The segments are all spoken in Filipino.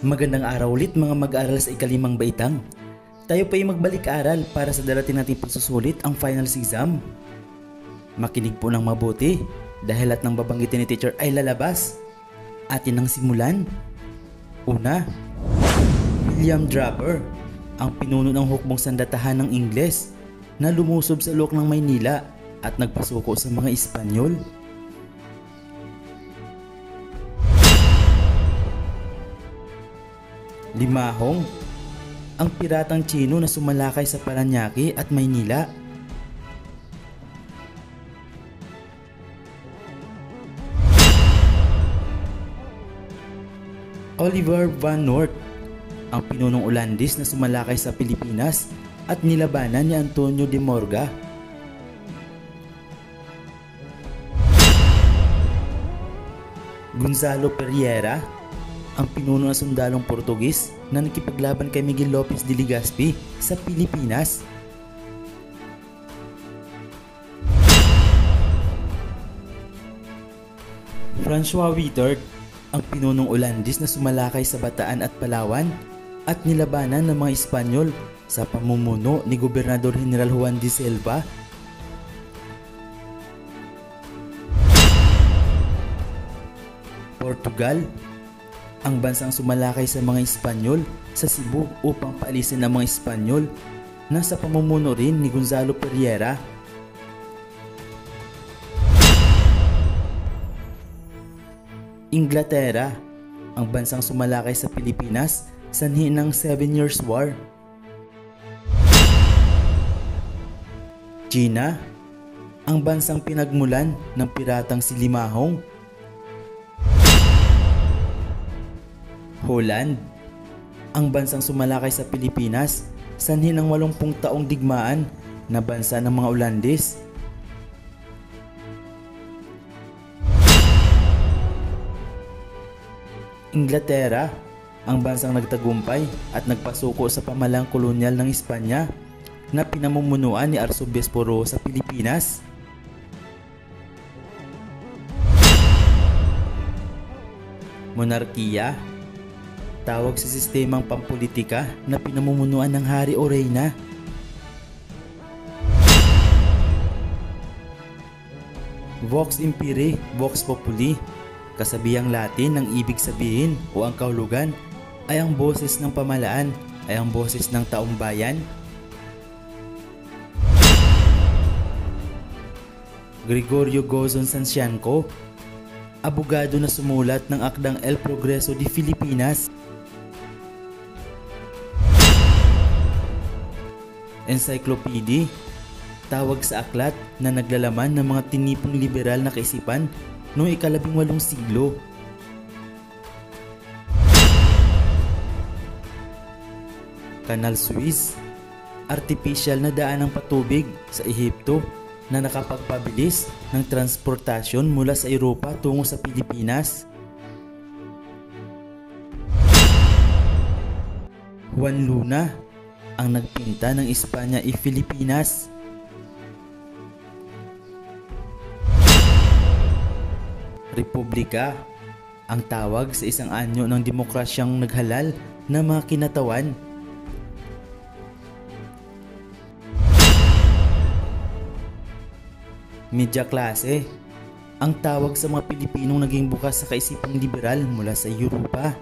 Magandang araw ulit mga mag-aaral sa ikalimang baitang. Tayo pa ay magbalik-aral para sa darating nating pagsusulit ang finals exam. Makinig po ng mabuti dahil lahat ng babanggitin ni teacher ay lalabas. Atin ang simulan. Una, William Draper, ang pinuno ng hukbong sandatahan ng Ingles na lumusob sa loob ng Maynila at nagpasuko sa mga Espanyol. Limahong, ang piratang Tsino na sumalakay sa Parañaque at Maynila. Oliver Van Noort, ang pinunong Olandis na sumalakay sa Pilipinas at nilabanan ni Antonio de Morga. Gonzalo Pereira, ang pinuno ng sundalong Portugis na nakipaglaban kay Miguel Lopez de Legazpi sa Pilipinas. Francois Wittert, ang pinunong Olandis na sumalakay sa Bataan at Palawan at nilabanan ng mga Espanyol sa pamumuno ni Gobernador General Juan de Silva. Portugal, ang bansang sumalakay sa mga Espanyol sa Cebu upang paalisin ang mga Espanyol na sa pamumuno rin ni Gonzalo Pereira. Inglaterra, ang bansang sumalakay sa Pilipinas sanhi ng 7 Years' War. China, ang bansang pinagmulan ng piratang si Limahong. Holland, ang bansang sumalakay sa Pilipinas sanhi ng 80 taong digmaan na bansa ng mga Olandes. Inglaterra, ang bansang nagtagumpay at nagpasuko sa pamalang kolonyal ng Espanya na pinamumunuan ni Arsobispo Roa sa Pilipinas. Monarkiya, tawag sa sistemang pampolitika na pinamumunuan ng hari o reyna. Vox Imperi, Vox Populi, kasabihang Latin ng ibig sabihin o ang kahulugan ay ang boses ng pamalaan, ay ang boses ng taong bayan. Gregorio Gozon Sancianco, abogado na sumulat ng akdang El Progreso de Filipinas. Encyclopedia, tawag sa aklat na naglalaman ng mga tinipong liberal na kaisipan noong ika-18 siglo. Canal Suez, artipisyal na daan ng patubig sa Ehipto na nakapagpabilis ng transportasyon mula sa Europa tungo sa Pilipinas. Juan Luna, ang nagpinta ng Espanya y Filipinas. Republika, ang tawag sa isang anyo ng demokrasyang naghalal na mga kinatawan. Media klase, ang tawag sa mga Pilipinong naging bukas sa kaisipang liberal mula sa Europa.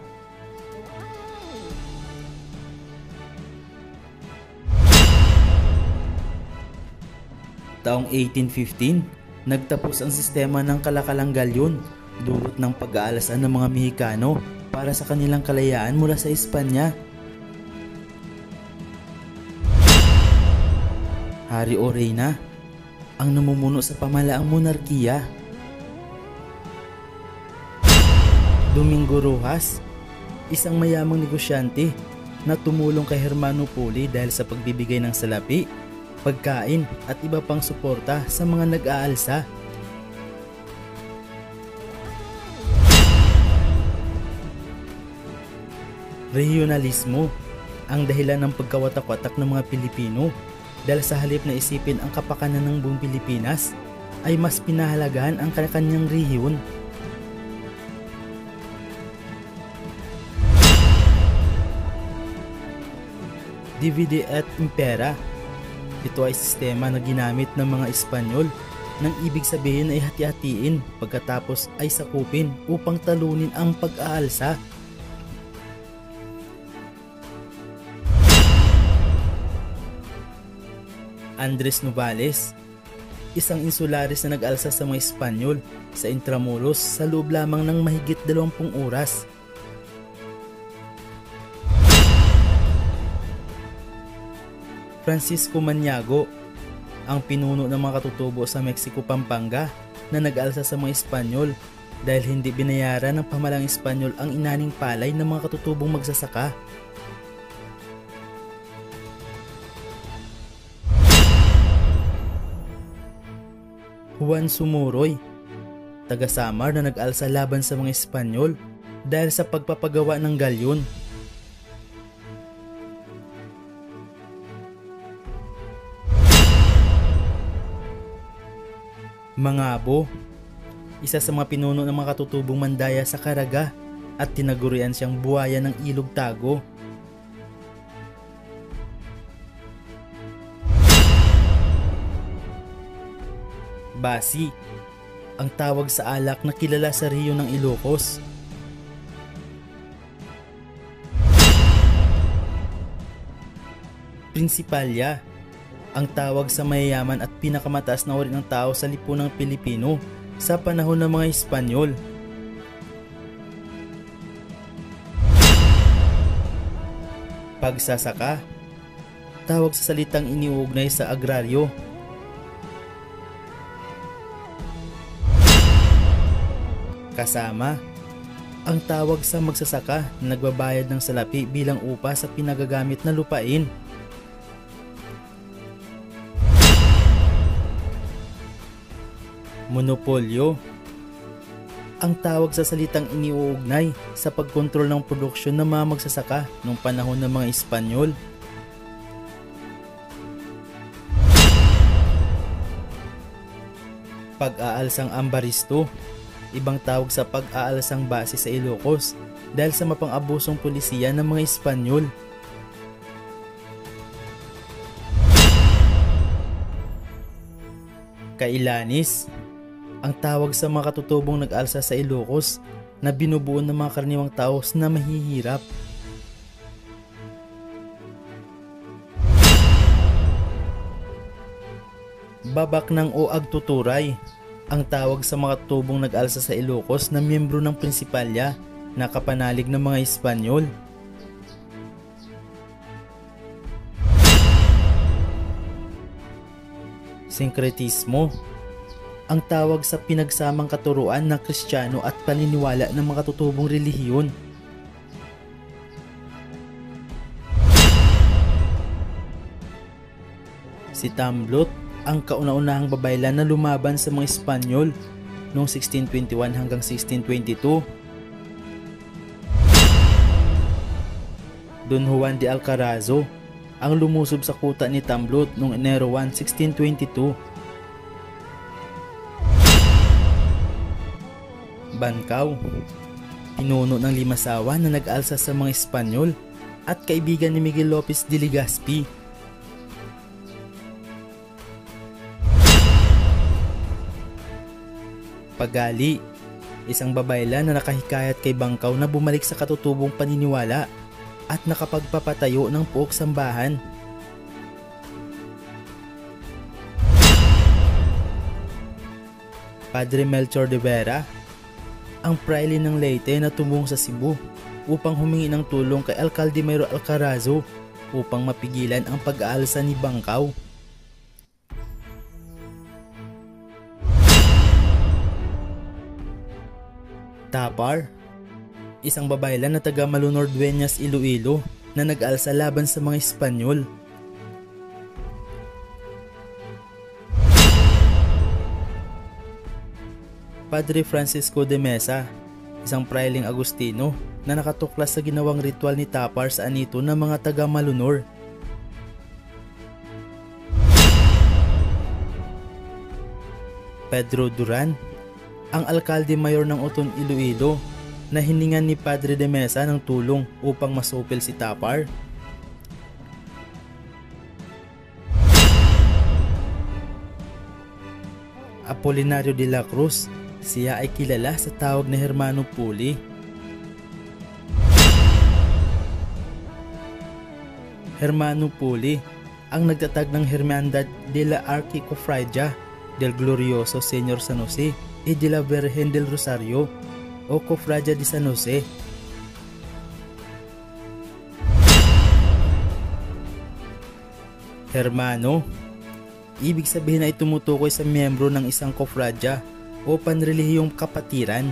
Taong 1815, nagtapos ang sistema ng kalakalang galyon dulot ng pag-aalasan ng mga Mexicano para sa kanilang kalayaan mula sa Espanya. Hari o reyna, ang namumuno sa pamalaang monarkiya. Domingo Rojas, isang mayamang negosyante na tumulong kay Hermano Poli dahil sa pagbibigay ng salapi, pagkain at iba pang suporta sa mga nag-aalsa. Regionalismo, ang dahilan ng pagkawatak-watak ng mga Pilipino dahil sa halip na isipin ang kapakanan ng buong Pilipinas ay mas pinahalagahan ang kanyang rehiyon. Divide et Impera. Ito ay sistema na ginamit ng mga Espanyol nang ibig sabihin ay hati-hatiin pagkatapos ay sakupin upang talunin ang pag-aalsa. Andres Novales, isang insularis na nag-alsa sa mga Espanyol sa Intramuros sa loob lamang ng mahigit 20 oras. Francisco Maniago, ang pinuno ng mga katutubo sa Mexico, Pampanga na nag-alsa sa mga Espanyol dahil hindi binayaran ng pamalang Espanyol ang inaning palay ng mga katutubong magsasaka. Juan Sumuroy, taga Samar na nag-alsa laban sa mga Espanyol dahil sa pagpapagawa ng galyon. Mangabo, isa sa mga pinuno ng mga katutubong mandaya sa Caraga at tinagurian siyang buhaya ng Ilog Tago. Basi, ang tawag sa alak na kilala sa Rio ng Ilocos. Prinsipalya, ang tawag sa mayayaman at pinakamataas na uri ng tao sa lipunang Pilipino sa panahon ng mga Espanyol. Pagsasaka, tawag sa salitang iniuugnay sa agraryo. Kasama, ang tawag sa magsasaka na nagbabayad ng salapi bilang upa sa pinagagamit na lupain. Monopolyo, ang tawag sa salitang iniuugnay sa pagkontrol ng produksyon ng mga magsasaka noong panahon ng mga Espanyol. Pag-aalsang ambaristo, ibang tawag sa pag-aalasang base sa Ilocos dahil sa mapang-abusong pulisiya ng mga Espanyol. Kailanis, ang tawag sa mga katutubong nag-alsa sa Ilocos na binubuo ng mga karaniwang tao na mahihirap. Babaknang o agtuturay, ang tawag sa mga katutubong nag-alsa sa Ilocos na miyembro ng prinsipalya na kapanalig ng mga Espanyol. Sinkretismo, ang tawag sa pinagsamang katuruan ng Kristiyano at paniniwala ng mga katutubong relihiyon. Si Tamblot, ang kauna-unahang babaylan na lumaban sa mga Espanyol noong 1621 hanggang 1622. Don Juan de Alcarazo, ang lumusob sa kuta ni Tamblot noong Enero 1, 1622. Bancao, pinuno ng Limasawa na nag-alsa sa mga Espanyol at kaibigan ni Miguel Lopez de Legazpi. Pagali, isang babaylan na nakahikayat kay Bancao na bumalik sa katutubong paniniwala at nakapagpapatayo ng puok sambahan. Padre Melchor de Vera, ang praile ng Leyte na tumungong sa Cebu upang humingi ng tulong kay Alcalde Mayor Alcarazo upang mapigilan ang pag-aalsa ni Bancao. Tapar, isang babaylan na taga Malunor Dueñas, Iloilo na nag-alsa laban sa mga Espanyol. Padre Francisco de Mesa, isang prailing Agustino na nakatuklas sa ginawang ritual ni Tapar sa anito ng mga taga Malunor. Pedro Duran, ang alkalde mayor ng Oton, Iloilo na hiningan ni Padre de Mesa ng tulong upang masupil si Tapar. Apolinario de la Cruz. Siya ay kilala sa tawag na Hermano Puli. Hermano Puli ang nagtatag ng Hermandad de la Archicofradía del Glorioso Señor San Jose y de la Virgen del Rosario o Cofradía de San Jose. Hermano, ibig sabihin ay tumutukoy sa miyembro ng isang kofradya o panrelihiyong kapatiran.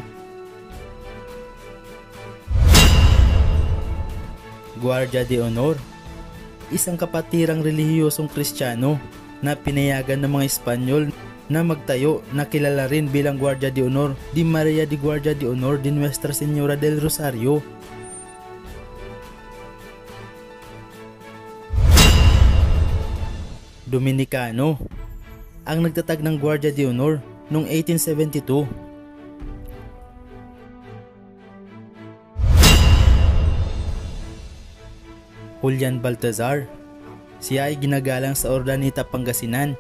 Guardia de Honor, isang kapatirang relihiyosong Kristiyano na pinayagan ng mga Espanyol na magtayo na kilala rin bilang Guardia de Honor de María de Guardia de Honor de Nuestra Señora del Rosario. Dominicano, ang nagtatag ng Guardia de Honor noong 1872. Julian Baltazar, siya ay ginagalang sa Urdaneta, Pangasinan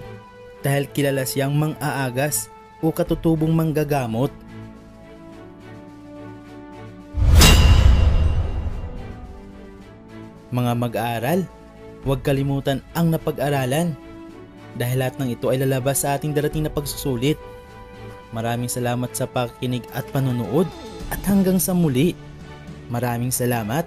dahil kilala siyang mang-aagas o katutubong manggagamot. Mga mag-aaral, huwag kalimutan ang napag-aralan dahil lahat ng ito ay lalabas sa ating darating na pagsusulit. Maraming salamat sa pakikinig at panonood at hanggang sa muli. Maraming salamat.